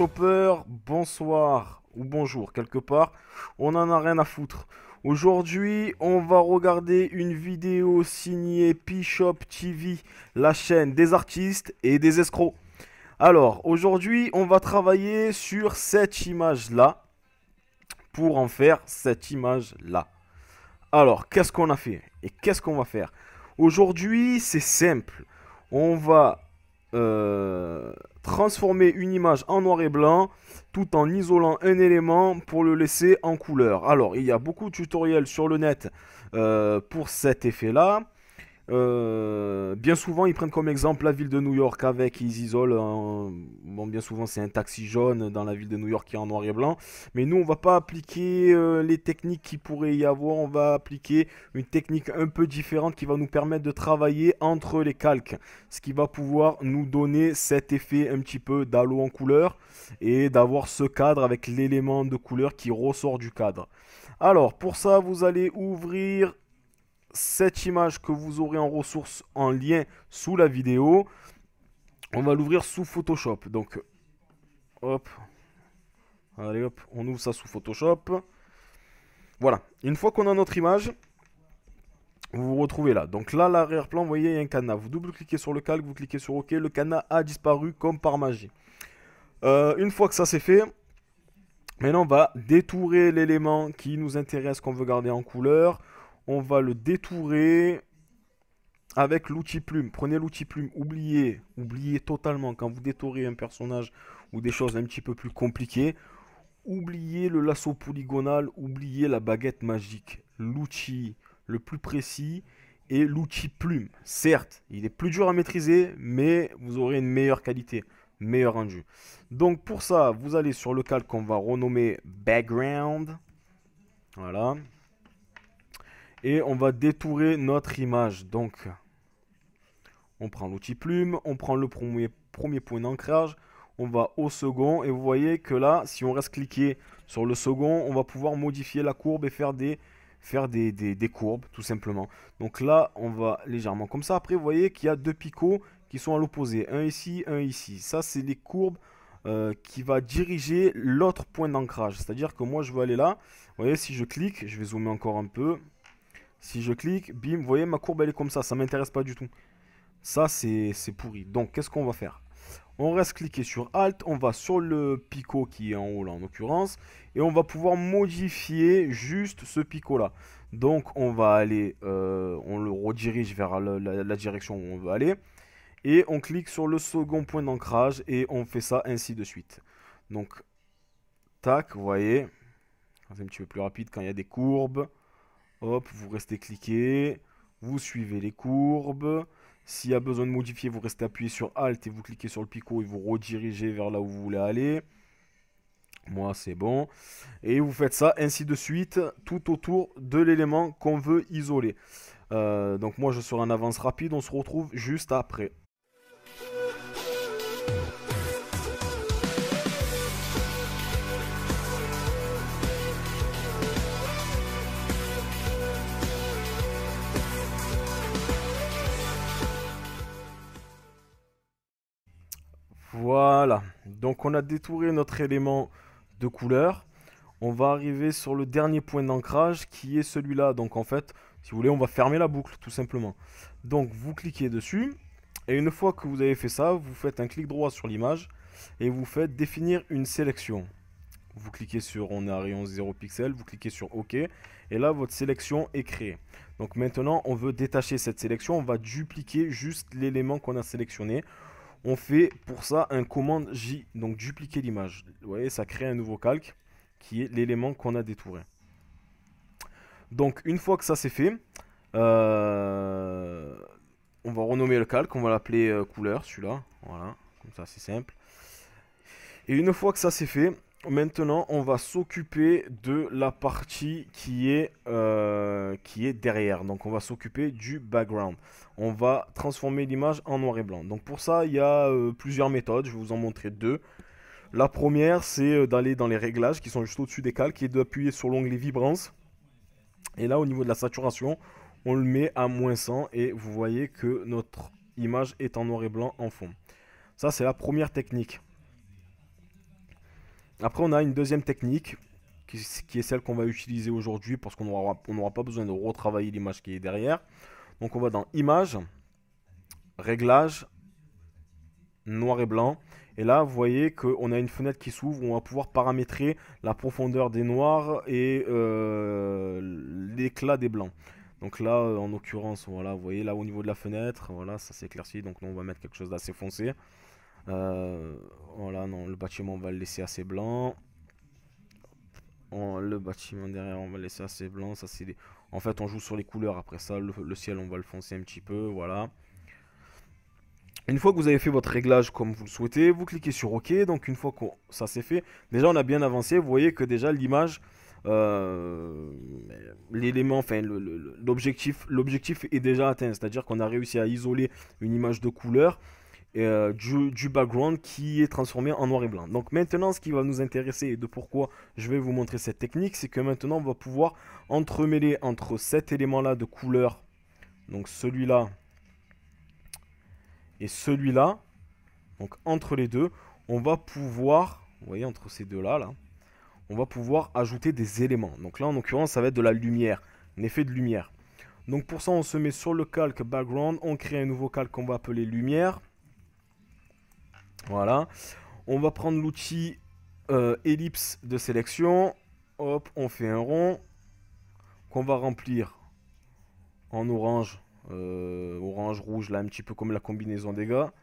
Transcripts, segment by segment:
Photoshopper, bonsoir ou bonjour quelque part, on en a rien à foutre. Aujourd'hui, on va regarder une vidéo signée P-Shop TV, la chaîne des artistes et des escrocs. Alors, aujourd'hui, on va travailler sur cette image-là pour en faire cette image-là. Alors, qu'est-ce qu'on a fait et qu'est-ce qu'on va faire? Aujourd'hui, c'est simple. On va transformer une image en noir et blanc tout en isolant un élément pour le laisser en couleur. Alors, il y a beaucoup de tutoriels sur le net pour cet effet-là. Bien souvent, ils prennent comme exemple la ville de New York avec, ils isolent, bon, bien souvent c'est un taxi jaune dans la ville de New York qui est en noir et blanc. Mais nous, on va pas appliquer les techniques qui pourrait y avoir, on va appliquer une technique un peu différente qui va nous permettre de travailler entre les calques. Ce qui va pouvoir nous donner cet effet un petit peu d'halo en couleur et d'avoir ce cadre avec l'élément de couleur qui ressort du cadre. Alors, pour ça, vous allez ouvrir cette image que vous aurez en ressource en lien sous la vidéo. On va l'ouvrir sous Photoshop. Donc, hop, allez hop, on ouvre ça sous Photoshop. Voilà, une fois qu'on a notre image, vous vous retrouvez là. Donc là, l'arrière-plan, vous voyez, il y a un cadenas. Vous double-cliquez sur le calque, vous cliquez sur OK. Le cadenas a disparu comme par magie. Une fois que ça c'est fait, maintenant on va détourer l'élément qui nous intéresse, qu'on veut garder en couleur. On va le détourer avec l'outil plume. Prenez l'outil plume, oubliez totalement quand vous détourez un personnage ou des choses un petit peu plus compliquées. Oubliez le lasso polygonal, oubliez la baguette magique. L'outil le plus précis est l'outil plume. Certes, il est plus dur à maîtriser, mais vous aurez une meilleure qualité, meilleur rendu. Donc pour ça, vous allez sur le calque qu'on va renommer background. Voilà. Et on va détourer notre image. Donc, on prend l'outil plume, on prend le premier point d'ancrage, on va au second, et vous voyez que là, si on reste cliqué sur le second, on va pouvoir modifier la courbe et faire des courbes, tout simplement. Donc là, on va légèrement comme ça. Après, vous voyez qu'il y a deux picots qui sont à l'opposé, un ici, un ici. Ça, c'est les courbes qui va diriger l'autre point d'ancrage. C'est-à-dire que moi, je veux aller là. Vous voyez, si je clique, je vais zoomer encore un peu. Si je clique, bim, vous voyez, ma courbe, elle est comme ça m'intéresse pas du tout. Ça, c'est pourri. Donc, qu'est-ce qu'on va faire? On reste cliqué sur Alt, on va sur le picot qui est en haut là, en l'occurrence, et on va pouvoir modifier juste ce picot-là. Donc, on va aller, on le redirige vers la direction où on veut aller, et on clique sur le second point d'ancrage, et on fait ça ainsi de suite. Donc, tac, vous voyez, c'est un petit peu plus rapide quand il y a des courbes. Hop, vous restez cliqué, vous suivez les courbes. S'il y a besoin de modifier, vous restez appuyé sur Alt et vous cliquez sur le picot et vous redirigez vers là où vous voulez aller. Moi, c'est bon. Et vous faites ça ainsi de suite, tout autour de l'élément qu'on veut isoler. Donc moi, je serai en avance rapide, on se retrouve juste après. Voilà, donc on a détouré notre élément de couleur. On va arriver sur le dernier point d'ancrage qui est celui-là. Donc en fait, si vous voulez, on va fermer la boucle tout simplement. Donc vous cliquez dessus et une fois que vous avez fait ça, vous faites un clic droit sur l'image et vous faites définir une sélection. Vous cliquez sur, on est à rayon 0 pixels, vous cliquez sur OK et là votre sélection est créée. Donc maintenant, on veut détacher cette sélection, on va dupliquer juste l'élément qu'on a sélectionné. On fait pour ça un commande J, donc dupliquer l'image. Vous voyez, ça crée un nouveau calque qui est l'élément qu'on a détouré. Donc une fois que ça c'est fait, on va renommer le calque, on va l'appeler couleur, celui-là. Voilà, comme ça c'est simple. Et une fois que ça c'est fait, maintenant on va s'occuper de la partie qui est derrière. Donc on va s'occuper du background. On va transformer l'image en noir et blanc. Donc pour ça il y a plusieurs méthodes, je vais vous en montrer deux. La première c'est d'aller dans les réglages qui sont juste au-dessus des calques et d'appuyer sur l'onglet vibrance. Et là au niveau de la saturation, on le met à -100 et vous voyez que notre image est en noir et blanc en fond. Ça c'est la première technique. Après, on a une deuxième technique qui est celle qu'on va utiliser aujourd'hui parce qu'on n'aura pas besoin de retravailler l'image qui est derrière. Donc, on va dans Image, Réglages, Noir et blanc. Et là, vous voyez qu'on a une fenêtre qui s'ouvre où on va pouvoir paramétrer la profondeur des noirs et l'éclat des blancs. Donc là, en l'occurrence, voilà, vous voyez là au niveau de la fenêtre, voilà, ça s'éclaircit. Donc là, on va mettre quelque chose d'assez foncé. Voilà, non, le bâtiment, on va le laisser assez blanc. Le bâtiment derrière, on va le laisser assez blanc. Ça, c'est En fait, on joue sur les couleurs. Après ça, le ciel, on va le foncer un petit peu, voilà. Une fois que vous avez fait votre réglage comme vous le souhaitez, vous cliquez sur OK. Donc une fois que ça c'est fait, déjà on a bien avancé. Vous voyez que déjà l'image, euh, l'élément, enfin l'objectif est déjà atteint. C'est-à-dire qu'on a réussi à isoler une image de couleur du background qui est transformé en noir et blanc. Donc maintenant, ce qui va nous intéresser et de pourquoi je vais vous montrer cette technique, c'est que maintenant on va pouvoir entremêler entre cet élément-là de couleur, donc celui-là et celui-là. Donc entre les deux, on va pouvoir, vous voyez, entre ces deux-là, là, on va pouvoir ajouter des éléments. Donc là, en l'occurrence, ça va être de la lumière, un effet de lumière. Donc pour ça, on se met sur le calque background, on crée un nouveau calque qu'on va appeler lumière. Voilà. On va prendre l'outil ellipse de sélection. Hop, on fait un rond qu'on va remplir en orange, orange, rouge, là, un petit peu comme la combinaison des gars.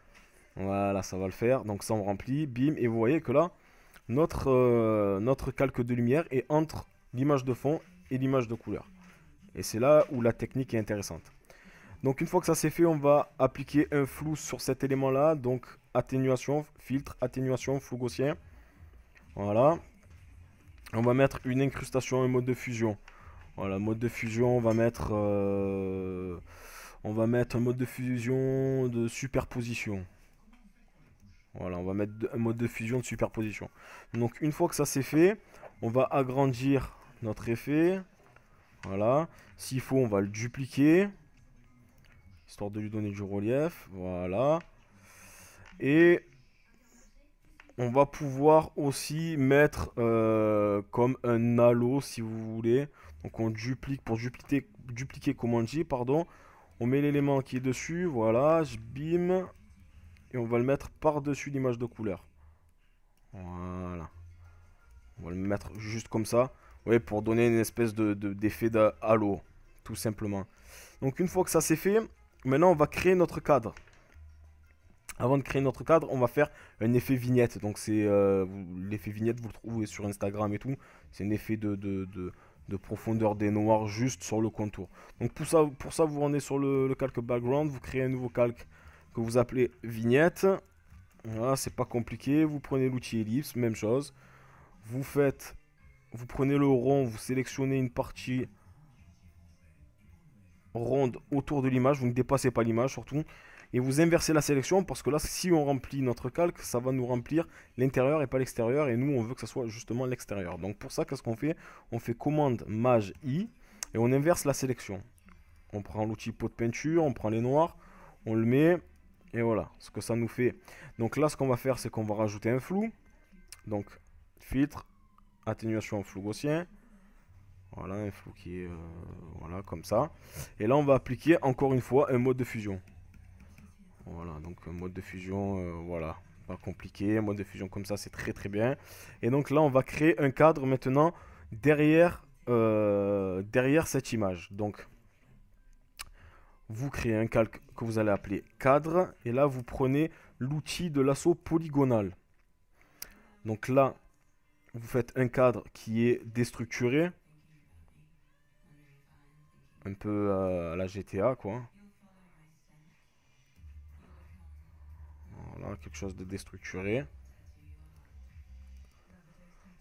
Voilà, ça va le faire. Donc ça, on remplit, bim, et vous voyez que là, notre calque de lumière est entre l'image de fond et l'image de couleur. Et c'est là où la technique est intéressante. Donc une fois que ça c'est fait, on va appliquer un flou sur cet élément-là. Donc atténuation, filtre, atténuation, flou gaussien. Voilà. On va mettre une incrustation, un mode de fusion. Voilà, mode de fusion, on va mettre un mode de fusion de superposition. Voilà, on va mettre un mode de fusion de superposition. Donc une fois que ça c'est fait, on va agrandir notre effet. Voilà. S'il faut, on va le dupliquer, histoire de lui donner du relief. Voilà. Et on va pouvoir aussi mettre comme un halo, si vous voulez. Donc on duplique, pour dupliquer comme on dit, pardon. On met l'élément qui est dessus, voilà, je bim. Et on va le mettre par-dessus l'image de couleur. Voilà. On va le mettre juste comme ça. Ouais, pour donner une espèce d'effet de halo, tout simplement. Donc une fois que ça c'est fait, maintenant on va créer notre cadre. Avant de créer notre cadre, on va faire un effet vignette. Donc c'est l'effet vignette, vous le trouvez sur Instagram et tout. C'est un effet de profondeur des noirs juste sur le contour. Donc pour ça vous rendez sur le calque background, vous créez un nouveau calque que vous appelez vignette. Voilà, c'est pas compliqué. Vous prenez l'outil ellipse, même chose. Vous prenez le rond, vous sélectionnez une partie ronde autour de l'image, vous ne dépassez pas l'image surtout, et vous inversez la sélection parce que là, si on remplit notre calque, ça va nous remplir l'intérieur et pas l'extérieur, et nous on veut que ça soit justement l'extérieur. Donc pour ça, qu'est-ce qu'on fait? On fait commande Maj I et on inverse la sélection. On prend l'outil pot de peinture, on prend les noirs, on le met, et voilà ce que ça nous fait. Donc là, ce qu'on va faire, c'est qu'on va rajouter un flou. Donc filtre, atténuation, flou gaussien. Voilà, un flou qui est voilà, comme ça. Et là, on va appliquer encore une fois un mode de fusion. Voilà, donc un mode de fusion, voilà, pas compliqué. Un mode de fusion comme ça, c'est très très bien. Et donc là, on va créer un cadre maintenant derrière cette image. Donc, vous créez un calque que vous allez appeler cadre. Et là, vous prenez l'outil de l'assaut polygonal. Donc là, vous faites un cadre qui est déstructuré. Un peu à la GTA, quoi. Voilà, quelque chose de déstructuré.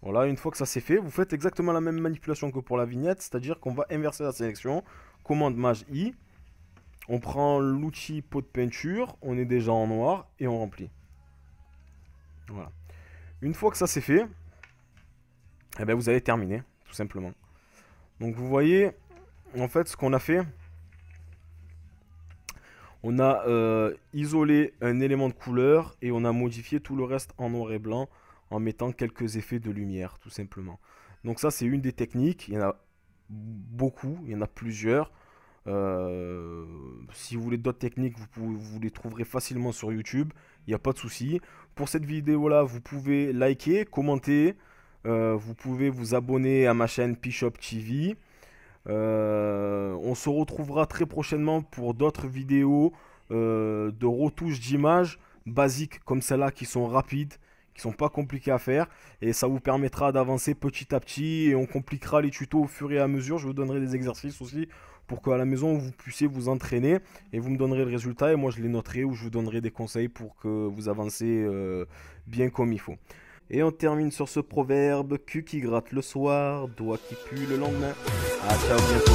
Voilà, une fois que ça c'est fait, vous faites exactement la même manipulation que pour la vignette, c'est-à-dire qu'on va inverser la sélection. Commande Maj I. On prend l'outil pot de peinture, on est déjà en noir et on remplit. Voilà. Une fois que ça c'est fait, eh bien vous allez terminer, tout simplement. Donc vous voyez, en fait, ce qu'on a fait, on a isolé un élément de couleur et on a modifié tout le reste en noir et blanc en mettant quelques effets de lumière, tout simplement. Donc ça, c'est une des techniques. Il y en a beaucoup, il y en a plusieurs. Si vous voulez d'autres techniques, vous les trouverez facilement sur YouTube. Il n'y a pas de souci. Pour cette vidéo-là, vous pouvez liker, commenter. Vous pouvez vous abonner à ma chaîne P-Shop TV. On se retrouvera très prochainement pour d'autres vidéos de retouches d'images basiques comme celle-là qui sont rapides, qui sont pas compliquées à faire et ça vous permettra d'avancer petit à petit et on compliquera les tutos au fur et à mesure. Je vous donnerai des exercices aussi pour qu'à la maison vous puissiez vous entraîner et vous me donnerez le résultat et moi je les noterai ou je vous donnerai des conseils pour que vous avancez bien comme il faut. Et on termine sur ce proverbe, cul qui gratte le soir, doigt qui pue le lendemain. À ciao, bientôt.